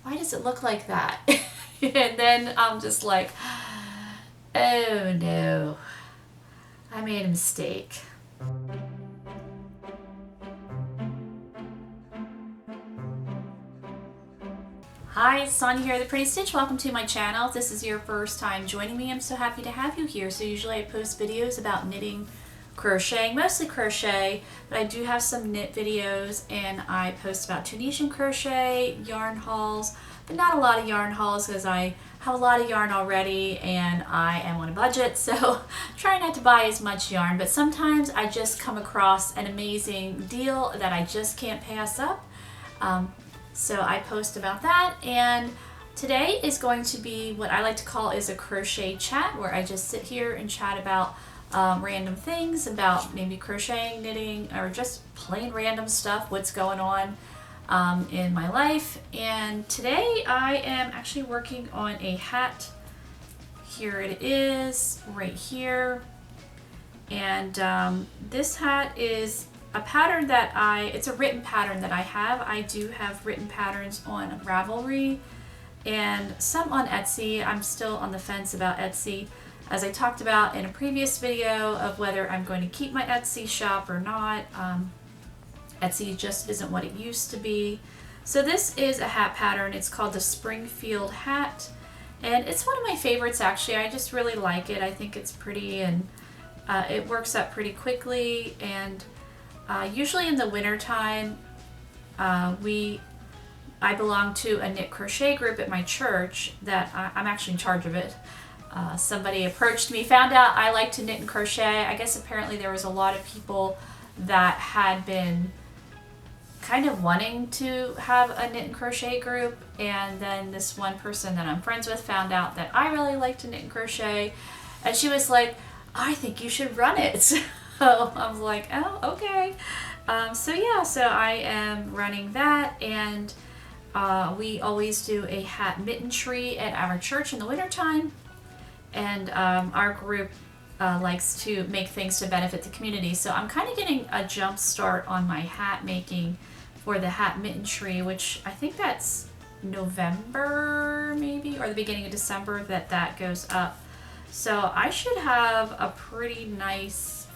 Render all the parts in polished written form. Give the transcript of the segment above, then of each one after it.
why does it look like that? And then I'm just like, oh no, I made a mistake. Hi, it's Sonia here, The Pretty Stitch. Welcome to my channel. If this is your first time joining me, I'm so happy to have you here. So usually I post videos about knitting, crocheting, mostly crochet, but I do have some knit videos, and I post about Tunisian crochet, yarn hauls, but not a lot of yarn hauls because I have a lot of yarn already and I am on a budget, so try not to buy as much yarn, but sometimes I just come across an amazing deal that I just can't pass up. So I post about that, and today is going to be what I like to call is a crochet chat, where I just sit here and chat about random things, about maybe crocheting, knitting, or just plain random stuff, what's going on in my life. And today I am actually working on a hat. Here it is, right here. And this hat is a pattern that it's a written pattern that I have. I do have written patterns on Ravelry and some on Etsy. I'm still on the fence about Etsy, as I talked about in a previous video of whether I'm going to keep my Etsy shop or not. Etsy just isn't what it used to be. So this is a hat pattern. It's called the Springfield hat, and it's one of my favorites actually. I just really like it. I think it's pretty, and it works up pretty quickly. And usually in the winter time, I belong to a knit crochet group at my church that I'm actually in charge of it. Somebody approached me, found out I like to knit and crochet. I guess apparently there was a lot of people that had been kind of wanting to have a knit and crochet group, and then this one person that I'm friends with found out that I really like to knit and crochet, and she was like, I think you should run it. So I was like, oh, okay. So yeah, so I am running that, and we always do a hat mitten tree at our church in the wintertime, and our group likes to make things to benefit the community. So I'm kind of getting a jump start on my hat making for the hat mitten tree, which I think that's November maybe, or the beginning of December that goes up. So I should have a pretty nice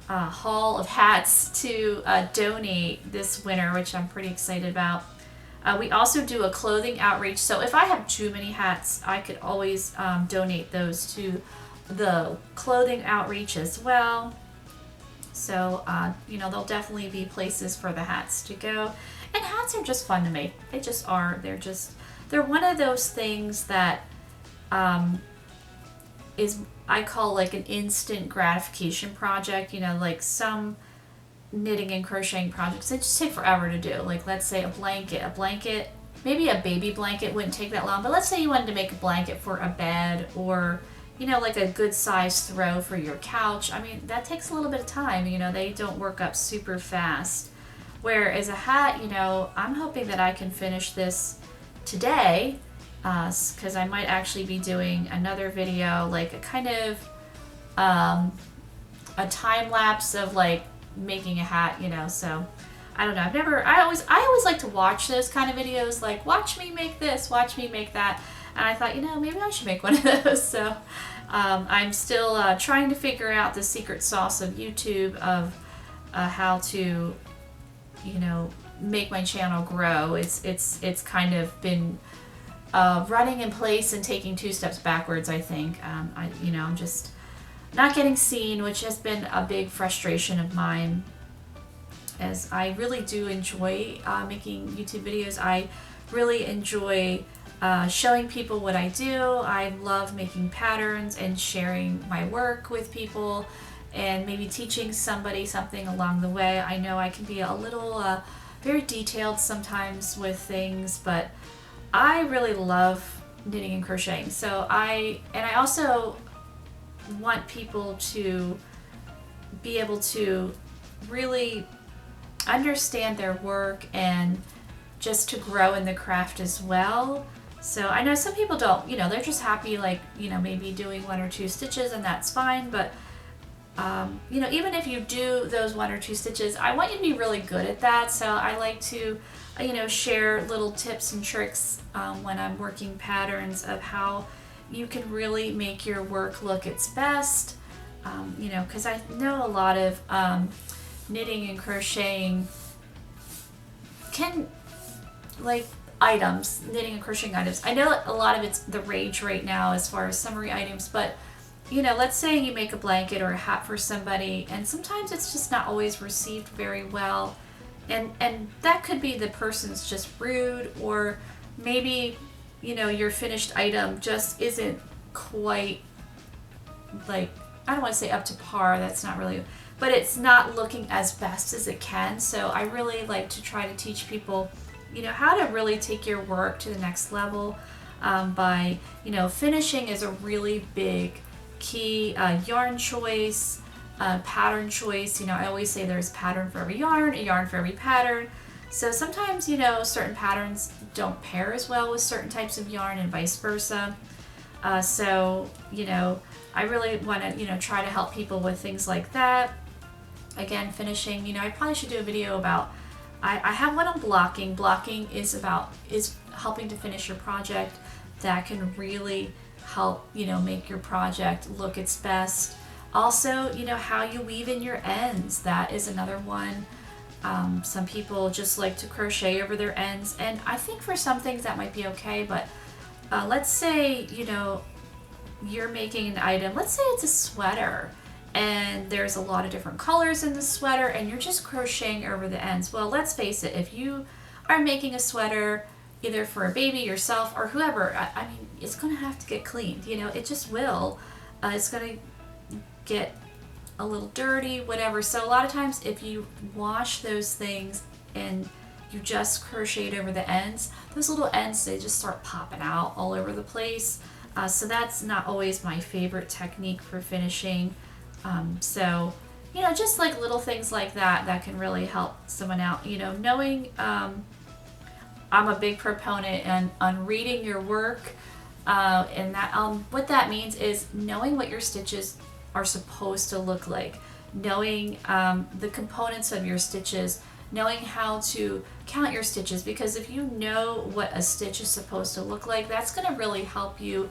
haul of hats to donate this winter, which I'm pretty excited about. We also do a clothing outreach, so if I have too many hats, I could always donate those to the clothing outreach as well. So you know, there'll definitely be places for the hats to go. And hats are just fun to make. They just are. They're one of those things that is, I call like an instant gratification project. You know, like some knitting and crocheting projects, they just take forever to do. Like, let's say a blanket, maybe a baby blanket wouldn't take that long, but let's say you wanted to make a blanket for a bed, or you know, like a good size throw for your couch. I mean, that takes a little bit of time. You know, they don't work up super fast. Whereas a hat, you know, I'm hoping that I can finish this today, because I might actually be doing another video, like a kind of a time lapse of like making a hat, you know. So I don't know, I always like to watch those kind of videos, like watch me make this, watch me make that, and I thought, you know, maybe I should make one of those. So I'm still trying to figure out the secret sauce of YouTube of how to, you know, make my channel grow. It's kind of been running in place and taking 2 steps backwards, I think. I'm just not getting seen, which has been a big frustration of mine, as I really do enjoy making YouTube videos. I really enjoy showing people what I do. I love making patterns and sharing my work with people, and maybe teaching somebody something along the way. I know I can be a little very detailed sometimes with things, but I really love knitting and crocheting. So I also want people to be able to really understand their work and just to grow in the craft as well. So I know some people don't, you know, they're just happy, like, you know, maybe doing 1 or 2 stitches, and that's fine. But you know, even if you do those 1 or 2 stitches, I want you to be really good at that. So I like to share little tips and tricks when I'm working patterns of how you can really make your work look its best. Because I know a lot of knitting and crocheting can, like, items, knitting and crocheting items. I know a lot of it's the rage right now as far as summery items, but let's say you make a blanket or a hat for somebody, and sometimes it's just not always received very well. And that could be the person's just rude, or maybe, your finished item just isn't quite, like, I don't want to say up to par, that's not really, but it's not looking as best as it can. So I really like to try to teach people, how to really take your work to the next level by, finishing is a really big key. Yarn choice, pattern choice. I always say there's a pattern for every yarn, a yarn for every pattern. So sometimes, certain patterns don't pair as well with certain types of yarn and vice versa. So, I really want to, try to help people with things like that. Again, finishing, I probably should do a video about, I have one on blocking. Blocking is helping to finish your project. That can really help, make your project look its best. Also, how you weave in your ends. That is another one. Some people just like to crochet over their ends, and I think for some things that might be okay, but let's say, you're making an item, let's say it's a sweater, and there's a lot of different colors in the sweater, and you're just crocheting over the ends. Well, let's face it, if you are making a sweater either for a baby, yourself, or whoever, I mean, it's going to have to get cleaned, it just will. It's going to get a little dirty, whatever. So a lot of times if you wash those things and you just crocheted over the ends, those little ends, they just start popping out all over the place. So that's not always my favorite technique for finishing. So, just like little things like that can really help someone out. Knowing, I'm a big proponent on reading your work, and that what that means is knowing what your stitches are supposed to look like, knowing the components of your stitches, knowing how to count your stitches, because if you know what a stitch is supposed to look like, that's going to really help you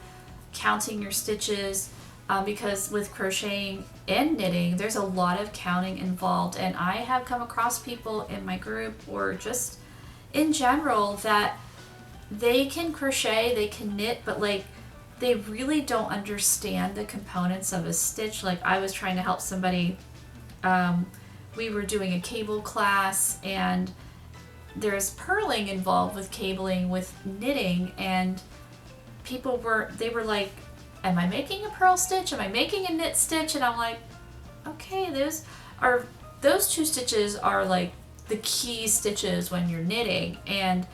counting your stitches, because with crocheting and knitting, there's a lot of counting involved, and I have come across people in my group or just in general that they can crochet, they can knit, but like they really don't understand the components of a stitch. Like I was trying to help somebody, we were doing a cable class, and there's purling involved with cabling with knitting, and they were like, am I making a purl stitch? Am I making a knit stitch? And I'm like, okay, those two stitches are like the key stitches when you're knitting, and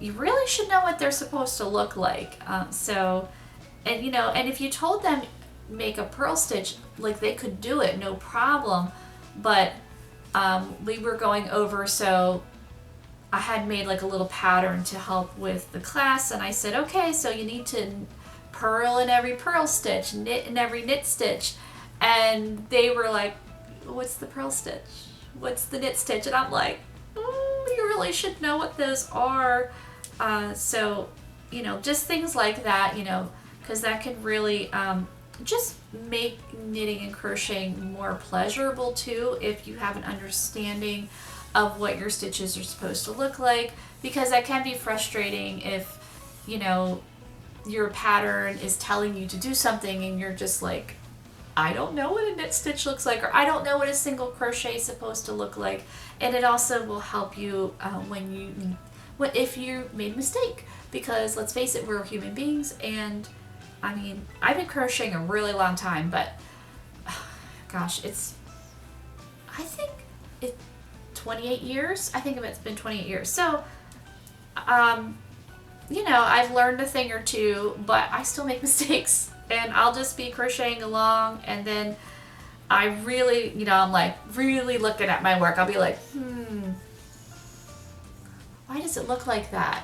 you really should know what they're supposed to look like. And if you told them make a purl stitch, like they could do it, no problem. But we were going over, so I had made like a little pattern to help with the class, and I said, okay, so you need to purl in every purl stitch, knit in every knit stitch. And they were like, what's the purl stitch? What's the knit stitch? And I'm like, you really should know what those are. So, just things like that, because that can really just make knitting and crocheting more pleasurable too, if you have an understanding of what your stitches are supposed to look like, because that can be frustrating if, your pattern is telling you to do something and you're just like, I don't know what a knit stitch looks like, or I don't know what a single crochet is supposed to look like. And it also will help you if you made a mistake, because let's face it, we're human beings, and I mean, I've been crocheting a really long time, but gosh, I think it's 28 years. I think it's been 28 years. So, I've learned a thing or two, but I still make mistakes, and I'll just be crocheting along, and then I really, I'm like really looking at my work. I'll be like, why does it look like that?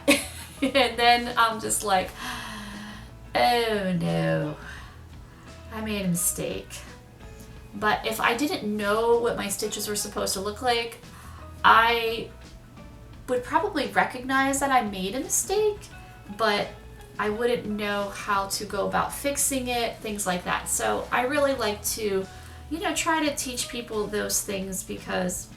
And then I'm just like, oh no, I made a mistake. But if I didn't know what my stitches were supposed to look like, I would probably recognize that I made a mistake, but I wouldn't know how to go about fixing it, things like that. So I really like to, you know, try to teach people those things because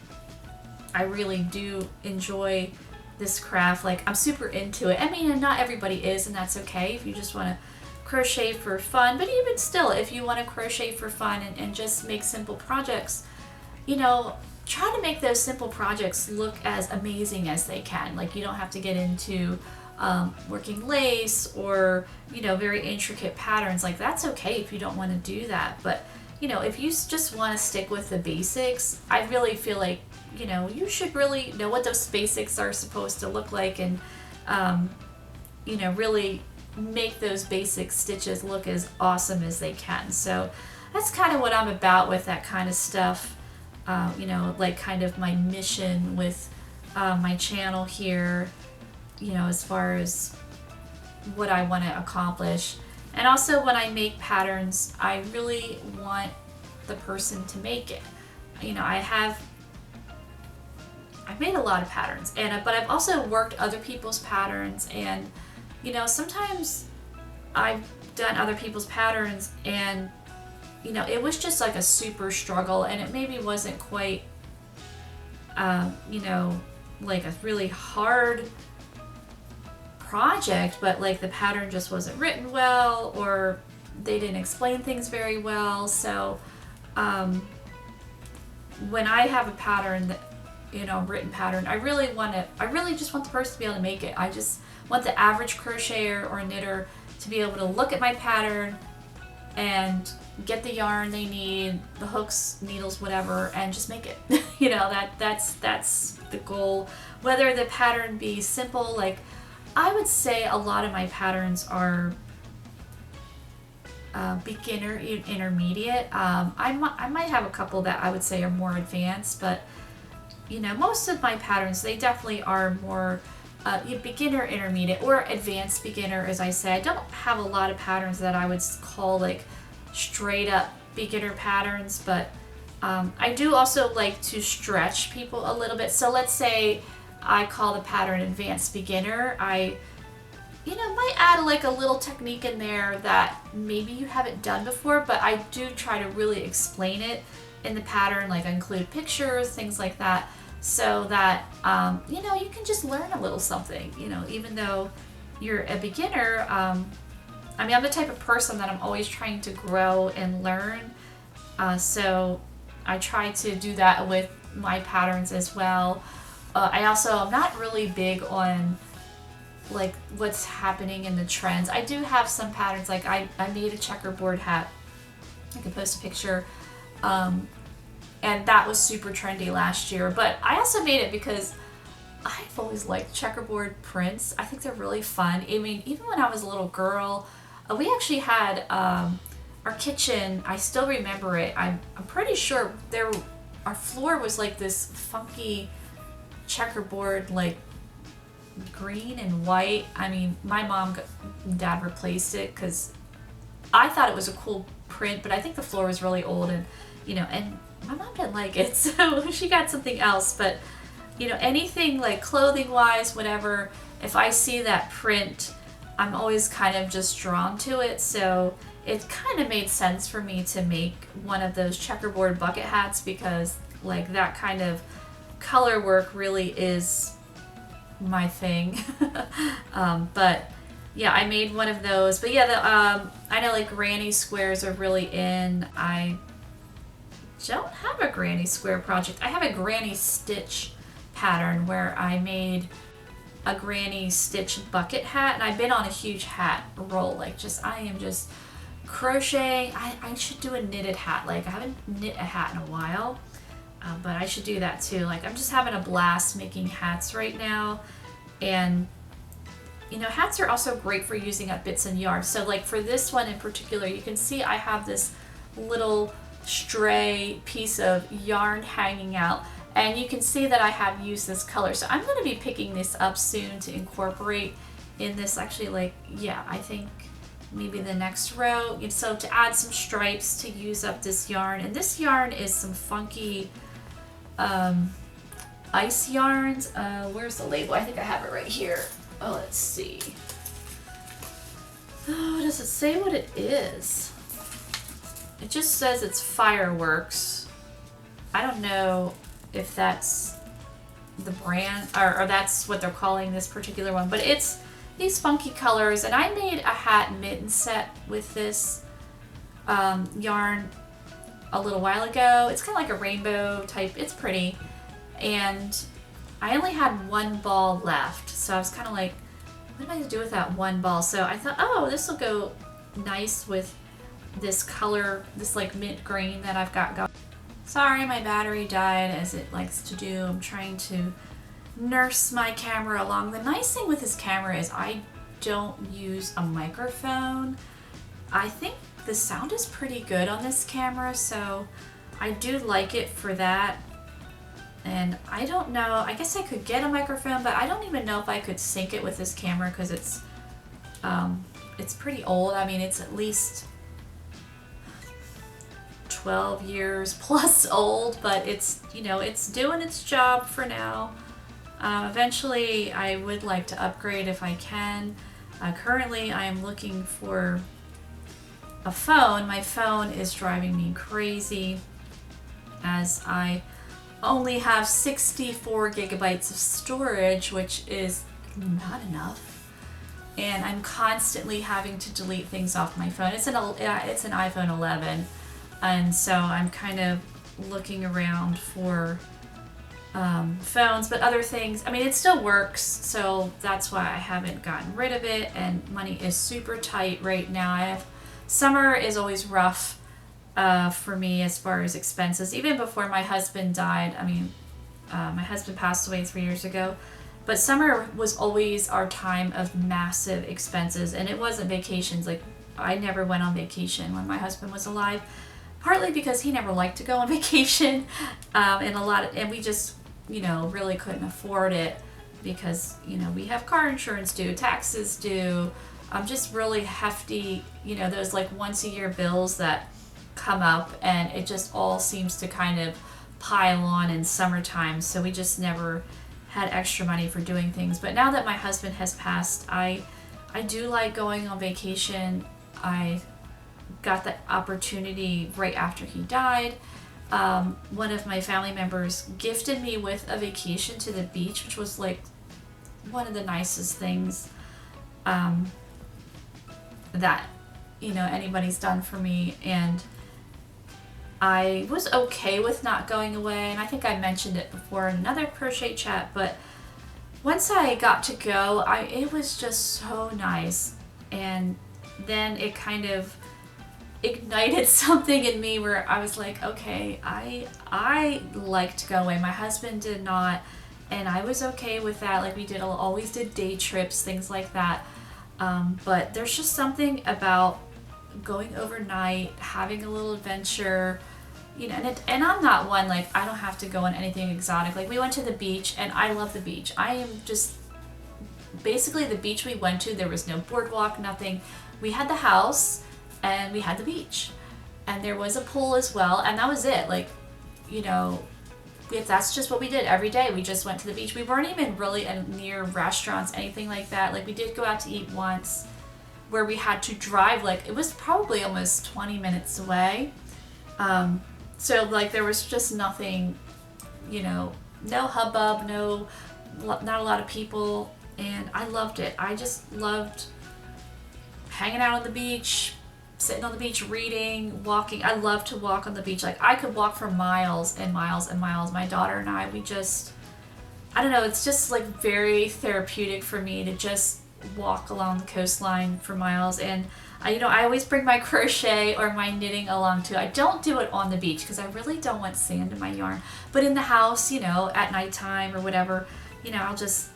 I really do enjoy this craft. Like, I'm super into it. I mean, and not everybody is, and that's okay if you just want to crochet for fun. But even still, if you want to crochet for fun and just make simple projects, you know, try to make those simple projects look as amazing as they can. Like, you don't have to get into working lace or, you know, very intricate patterns. Like, that's okay if you don't want to do that. But, you know, if you just want to stick with the basics, I really feel like, you know, you should really know what those basics are supposed to look like, and you know, really make those basic stitches look as awesome as they can. So that's kind of what I'm about with that kind of stuff. You know, like kind of my mission with my channel here, you know, as far as what I want to accomplish. And also when I make patterns, I really want the person to make it. You know, I've made a lot of patterns, and but I've also worked other people's patterns, and you know, sometimes I've done other people's patterns and, you know, it was just like a super struggle, and it maybe wasn't quite you know, like a really hard project, but like the pattern just wasn't written well, or they didn't explain things very well. So when I have a pattern that, you know, written pattern, I really just want the person to be able to make it. I just want the average crocheter or knitter to be able to look at my pattern and get the yarn they need, the hooks, needles, whatever, and just make it. You know, that's the goal. Whether the pattern be simple, like I would say a lot of my patterns are beginner, intermediate. I might have a couple that I would say are more advanced, but you know, most of my patterns, they definitely are more beginner, intermediate, or advanced beginner, as I say. I don't have a lot of patterns that I would call like straight up beginner patterns, but I do also like to stretch people a little bit. So let's say I call the pattern advanced beginner. I, you know, might add like a little technique in there that maybe you haven't done before, but I do try to really explain it in the pattern. Like I include pictures, things like that, so that you know, you can just learn a little something, you know, even though you're a beginner. I mean, I'm the type of person that I'm always trying to grow and learn, so I try to do that with my patterns as well. I'm not really big on like what's happening in the trends. I do have some patterns, like I made a checkerboard hat. I can post a picture, and that was super trendy last year, but I also made it because I've always liked checkerboard prints. I think they're really fun. I mean, even when I was a little girl, we actually had our kitchen, I still remember it. I'm pretty sure our floor was like this funky checkerboard, like green and white. I mean, my mom and dad replaced it because I thought it was a cool print, but I think the floor was really old, and you know, and my mom didn't like it, so she got something else. But you know, anything like clothing wise, whatever, if I see that print, I'm always kind of just drawn to it. So it kind of made sense for me to make one of those checkerboard bucket hats, because like that kind of color work really is my thing. But yeah, I made one of those. But yeah, I know like granny squares are really in. I don't have a granny square project. I have a granny stitch pattern where I made a granny stitch bucket hat, and I've been on a huge hat roll. Like I am just crocheting. I should do a knitted hat. Like I haven't knit a hat in a while, but I should do that too. Like I'm just having a blast making hats right now. And you know, hats are also great for using up bits and yarn. So like for this one in particular, you can see I have this little stray piece of yarn hanging out, and you can see that I have used this color. So I'm going to be picking this up soon to incorporate in this, actually, like, yeah, I think maybe the next row. So to add some stripes to use up this yarn, and this yarn is some funky ice yarns. Where's the label? I think I have it right here. Oh, let's see. Oh, does it say what it is? It just says it's fireworks. I don't know if that's the brand or that's what they're calling this particular one, but it's these funky colors. And I made a hat and mitten set with this yarn a little while ago. It's kind of like a rainbow type. It's pretty. And I only had one ball left, so I was kind of like, what am I going to do with that one ball? So I thought, oh, this will go nice with this color, this like mint green that I've got going. Sorry, my battery died, as it likes to do. I'm trying to nurse my camera along. The nice thing with this camera is I don't use a microphone. I think the sound is pretty good on this camera, so I do like it for that. And I don't know, I guess I could get a microphone, but I don't even know if I could sync it with this camera because it's pretty old. I mean, it's at least 12 years plus old, but it's, you know, it's doing its job for now. Eventually, I would like to upgrade if I can. Currently, I am looking for a phone. My phone is driving me crazy as I only have 64 gigabytes of storage, which is not enough. And I'm constantly having to delete things off my phone. It's an iPhone 11. And so I'm kind of looking around for phones, but other things. I mean, it still works, so that's why I haven't gotten rid of it. And money is super tight right now. Summer is always rough for me as far as expenses. Even before my husband died, I mean, my husband passed away 3 years ago, but summer was always our time of massive expenses. And it wasn't vacations. Like, I never went on vacation when my husband was alive. Partly because he never liked to go on vacation, and we just, you know, really couldn't afford it because, you know, we have car insurance due, taxes due, just really hefty, you know, those like once a year bills that come up, and it just all seems to kind of pile on in summertime. So we just never had extra money for doing things. But now that my husband has passed, I do like going on vacation. I got the opportunity right after he died. One of my family members gifted me with a vacation to the beach, which was like one of the nicest things that, you know, anybody's done for me. And I was okay with not going away, and I think I mentioned it before in another crochet chat, but once I got to go, it was just so nice. And then it kind of ignited something in me where I was like, okay, I like to go away. My husband did not, and I was okay with that. Like, we always did day trips, things like that. But there's just something about going overnight, having a little adventure, you know. And I'm not one, like, I don't have to go on anything exotic. Like, we went to the beach, and I love the beach. I am just basically the beach we went to. There was no boardwalk, nothing. We had the house and we had the beach, and there was a pool as well, and that was it. Like, you know, that's just what we did every day. We just went to the beach. We weren't even really near restaurants, anything like that. Like, we did go out to eat once where we had to drive, like, it was probably almost 20 minutes away. So like, there was just nothing, you know, no hubbub, not a lot of people, and I loved it. I just loved hanging out on the beach, sitting on the beach, reading, walking. I love to walk on the beach. Like, I could walk for miles and miles and miles. My daughter and I, I don't know, it's just like very therapeutic for me to just walk along the coastline for miles. And I always bring my crochet or my knitting along too. I don't do it on the beach because I really don't want sand in my yarn. But in the house, you know, at nighttime or whatever, you know, I'll just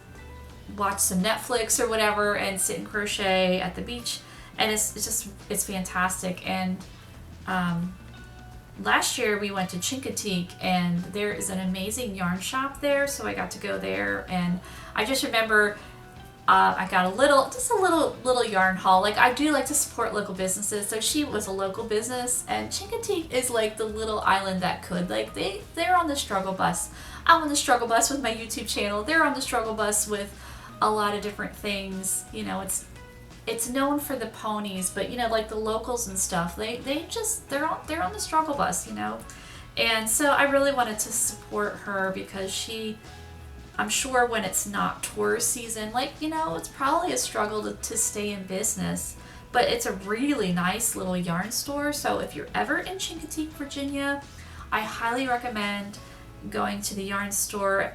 watch some Netflix or whatever and sit and crochet at the beach. And it's fantastic. And last year we went to Chincoteague, and there is an amazing yarn shop there, so I got to go there. And I just remember I got a little yarn haul. Like, I do like to support local businesses, so she was a local business, and Chincoteague is like the little island that could. Like, they're on the struggle bus. I'm on the struggle bus with my YouTube channel. They're on the struggle bus with a lot of different things. You know, it's known for the ponies, but you know, like the locals and stuff, they're on the struggle bus, you know. And so I really wanted to support her because I'm sure when it's not tourist season, like, you know, it's probably a struggle to stay in business. But it's a really nice little yarn store. So if you're ever in Chincoteague, Virginia, I highly recommend going to the yarn store.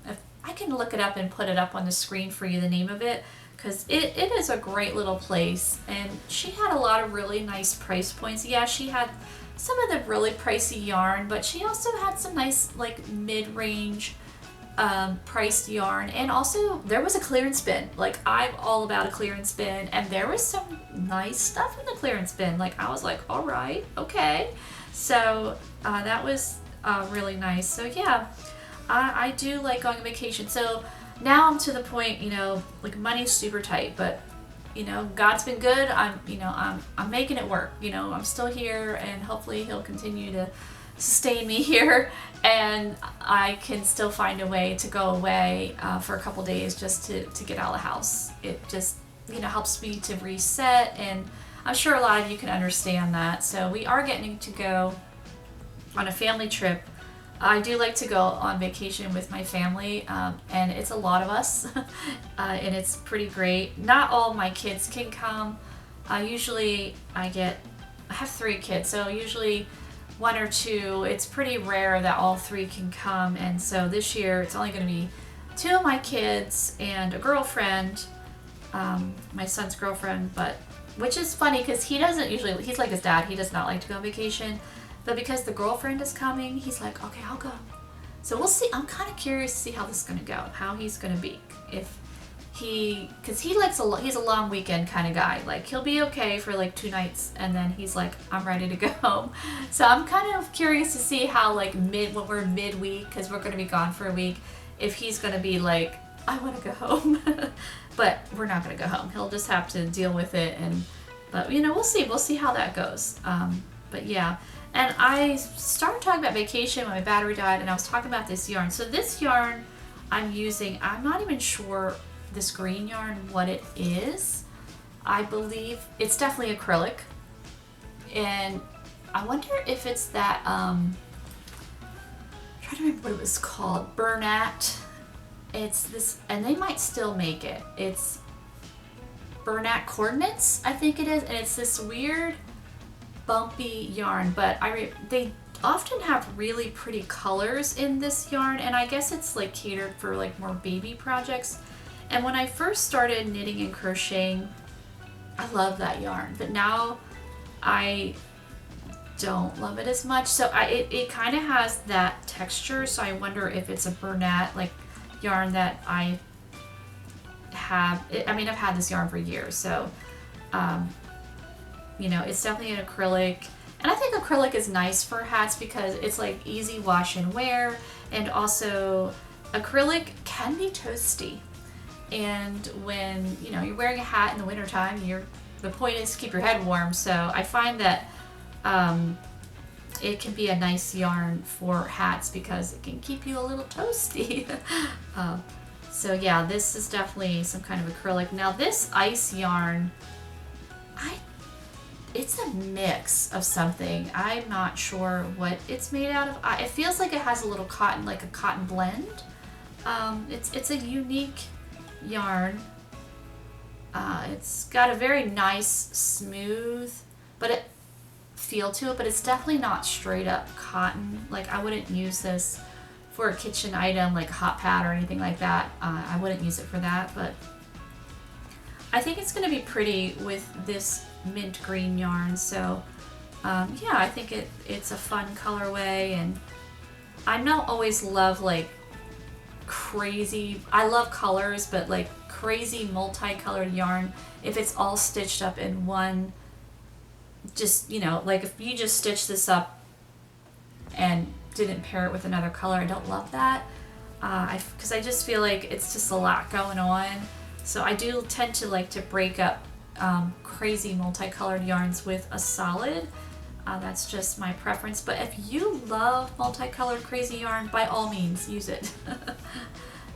If I can look it up and put it up on the screen for you, the name of it, because it is a great little place. And she had a lot of really nice price points. Yeah, she had some of the really pricey yarn, but she also had some nice like mid-range priced yarn. And also there was a clearance bin. Like, I'm all about a clearance bin, and there was some nice stuff in the clearance bin. Like, I was like, all right, okay. So that was really nice. So yeah, I do like going on vacation. So now I'm to the point, you know, like money's super tight, but you know, God's been good. I'm making it work. You know, I'm still here, and hopefully He'll continue to sustain me here, and I can still find a way to go away for a couple days just to get out of the house. It just, you know, helps me to reset, and I'm sure a lot of you can understand that. So we are getting to go on a family trip. I do like to go on vacation with my family, and it's a lot of us, and it's pretty great. Not all my kids can come. Usually I have 3 kids, so usually 1 or 2. It's pretty rare that all 3 can come, and so this year it's only going to be 2 of my kids and a girlfriend, my son's girlfriend, but which is funny because he's like his dad, he does not like to go on vacation. But because the girlfriend is coming, he's like, okay, I'll go. So we'll see. I'm kind of curious to see how this is going to go, how he's going to be. Because he's a long weekend kind of guy. Like, he'll be okay for like 2 nights, and then he's like, I'm ready to go home. So I'm kind of curious to see how, like, when we're midweek, because we're going to be gone for a week, if he's going to be like, I want to go home. But we're not going to go home. He'll just have to deal with it. But you know, we'll see. We'll see how that goes. But yeah. And I started talking about vacation when my battery died, and I was talking about this yarn. So this yarn I'm using, I'm not even sure this green yarn what it is. I believe it's definitely acrylic. And I wonder if it's that, I'm trying to remember what it was called, Bernat. It's this, and they might still make it. It's Bernat Coordinates, I think it is, and it's this weird bumpy yarn, but they often have really pretty colors in this yarn, and I guess it's like catered for like more baby projects. And when I first started knitting and crocheting, I love that yarn, but now I don't love it as much. So it kind of has that texture, so I wonder if it's a Bernat like yarn that I have. I mean, I've had this yarn for years, so you know, it's definitely an acrylic. And I think acrylic is nice for hats because it's like easy wash and wear, and also acrylic can be toasty. And when, you know, you're wearing a hat in the wintertime, the point is to keep your head warm. So I find that it can be a nice yarn for hats because it can keep you a little toasty. So yeah, this is definitely some kind of acrylic. Now this ice yarn, it's a mix of something. I'm not sure what it's made out of. It feels like it has a little cotton, like a cotton blend. It's a unique yarn. It's got a very nice, smooth, feel to it, but it's definitely not straight up cotton. Like, I wouldn't use this for a kitchen item like a hot pad or anything like that. I wouldn't use it for that, but I think it's going to be pretty with this mint green yarn. So yeah, I think it's a fun colorway, and I don't always love like crazy, I love colors, but like crazy multicolored yarn, if it's all stitched up in one, just, you know, like if you just stitch this up and didn't pair it with another color, I don't love that, because I just feel like it's just a lot going on. So I do tend to like to break up crazy multicolored yarns with a solid. That's just my preference. But if you love multicolored crazy yarn, by all means, use it.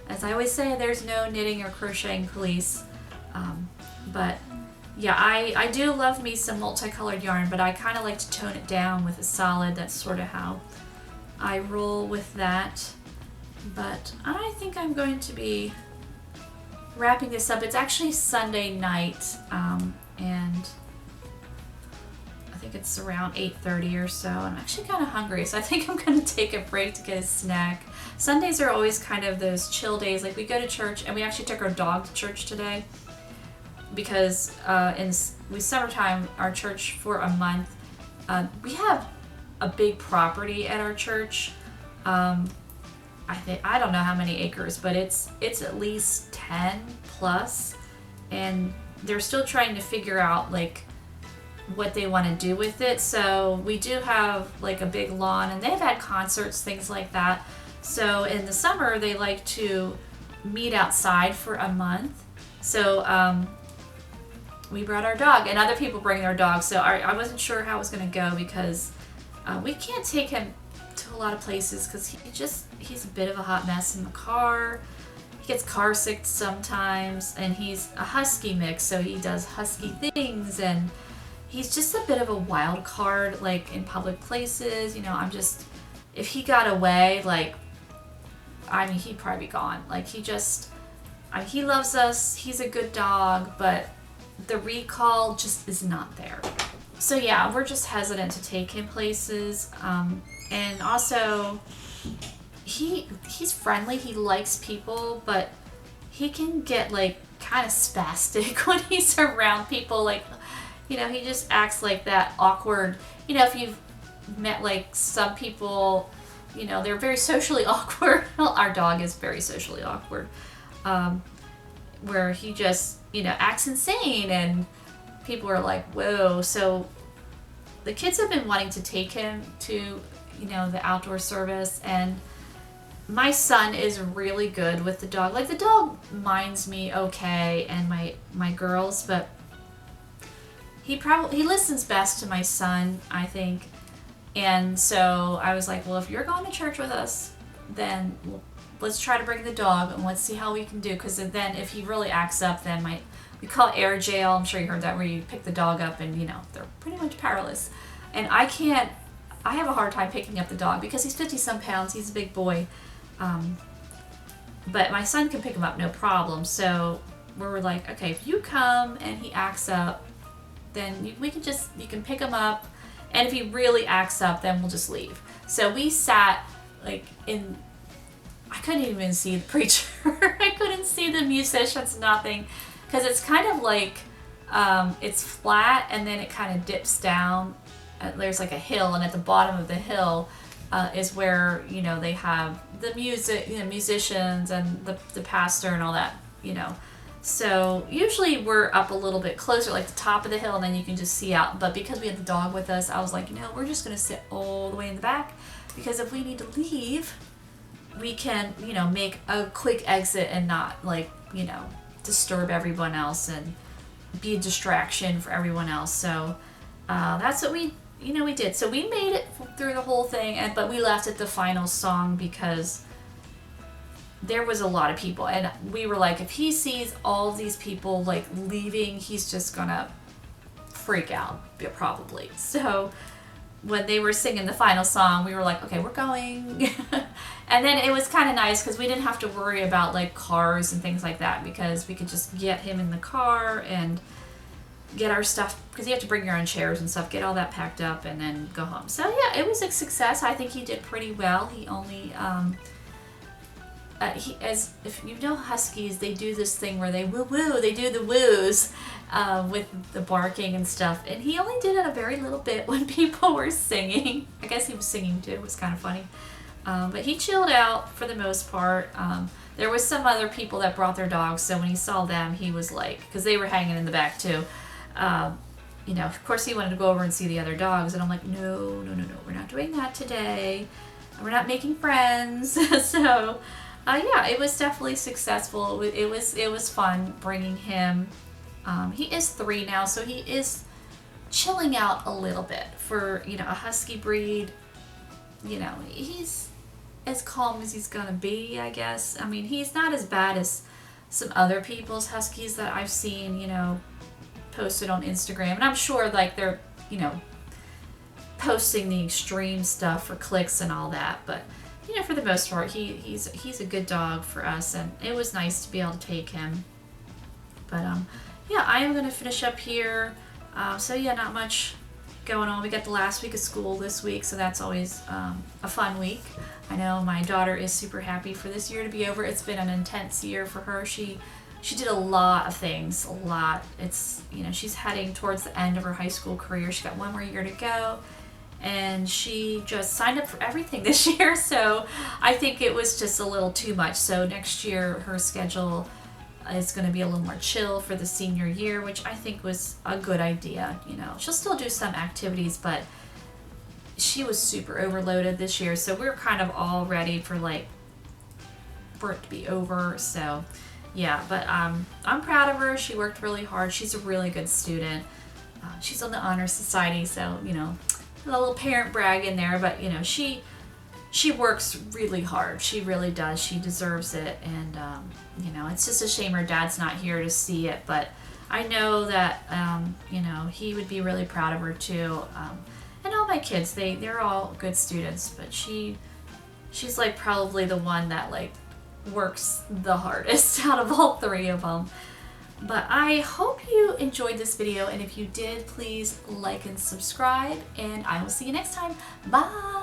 As I always say, there's no knitting or crocheting police. But yeah, I do love me some multicolored yarn, but I kind of like to tone it down with a solid. That's sort of how I roll with that. But I think I'm going to be wrapping this up. It's actually Sunday night, and I think it's around 8:30 or so. I'm actually kind of hungry, so I think I'm going to take a break to get a snack. Sundays are always kind of those chill days. Like, we go to church, and we actually took our dog to church today because with summertime, our church for a month, we have a big property at our church. I don't know how many acres, but it's at least 10 plus, and they're still trying to figure out like what they want to do with it. So we do have like a big lawn, and they've had concerts, things like that. So in the summer, they like to meet outside for a month. So we brought our dog, and other people bring their dogs. So I wasn't sure how it was going to go because we can't take him to a lot of places because he's a bit of a hot mess in the car. He gets car sick sometimes, and he's a husky mix, so he does husky things, and he's just a bit of a wild card, like in public places. If he got away, like, he'd probably be gone. Like, he loves us, he's a good dog, but the recall just is not there. So yeah, we're just hesitant to take him places. And also, he's friendly, he likes people, but he can get like kind of spastic when he's around people. Like, he just acts like that awkward. If you've met like some people, they're very socially awkward. Well, our dog is very socially awkward, where he just, acts insane, and people are like, whoa. So the kids have been wanting to take him to the outdoor service, and my son is really good with the dog. Like, the dog minds me okay, and my girls, but he listens best to my son, I think. And so I was like, well, if you're going to church with us, then let's try to bring the dog, and let's see how we can do. Because then if he really acts up, then we call it air jail. I'm sure you heard that, where you pick the dog up and they're pretty much powerless. And I have a hard time picking up the dog because he's 50 some pounds. He's a big boy. But my son can pick him up no problem. So we were like, okay, if you come and he acts up, then you can pick him up. And if he really acts up, then we'll just leave. So we sat like I couldn't even see the preacher. I couldn't see the musicians, nothing. Because it's kind of like, it's flat, and then it kind of dips down. There's like a hill, and at the bottom of the hill is where they have the music, musicians, and the pastor and all that. So usually we're up a little bit closer, like the top of the hill, and then you can just see out. But because we had the dog with us, I was like, we're just gonna sit all the way in the back, because if we need to leave, we can make a quick exit and not disturb everyone else and be a distraction for everyone else. So that's what we did. So we made it through the whole thing, but we left at the final song because there was a lot of people, and we were like, if he sees all these people like leaving, he's just gonna freak out, probably. So when they were singing the final song, we were like, okay, we're going. And then it was kind of nice because we didn't have to worry about like cars and things like that, because we could just get him in the car and get our stuff, because you have to bring your own chairs and stuff, get all that packed up, and then go home. So yeah, it was a success. I think he did pretty well. He only if you know huskies, they do this thing where they woo woo, they do the woos with the barking and stuff, and he only did it a very little bit when people were singing. I guess he was singing too. It was kind of funny, but he chilled out for the most part. There was some other people that brought their dogs, so when he saw them, he was like, because they were hanging in the back too, of course he wanted to go over and see the other dogs, and I'm like, no, we're not doing that today. We're not making friends. So yeah, it was definitely successful. It was fun bringing him. He is 3 now, so he is chilling out a little bit for, you know, a husky breed. You know, he's as calm as he's gonna be, I guess. I mean, he's not as bad as some other people's huskies that I've seen, you know, posted on Instagram. And I'm sure, like, they're, you know, posting the extreme stuff for clicks and all that. But, you know, for the most part, he's a good dog for us. And it was nice to be able to take him. But, yeah, I am going to finish up here. So, yeah, not much going on. We got the last week of school this week, so that's always a fun week. I know my daughter is super happy for this year to be over. It's been an intense year for her. She did a lot of things, a lot. It's, you know, she's heading towards the end of her high school career. She got one more year to go, and she just signed up for everything this year. So I think it was just a little too much. So next year her schedule is going to be a little more chill for the senior year, which I think was a good idea. You know, she'll still do some activities, but she was super overloaded this year, so we're kind of all ready for it to be over. So yeah, but I'm proud of her. She worked really hard. She's a really good student. She's on the honor society, so, you know, a little parent brag in there, but, you know, she works really hard. She really does. She deserves it. And you know, it's just a shame her dad's not here to see it, but I know that you know, he would be really proud of her too. And all my kids, they're all good students, but she's like probably the one that like works the hardest out of all three of them. But I hope you enjoyed this video, and if you did, please like and subscribe, and I will see you next time. Bye!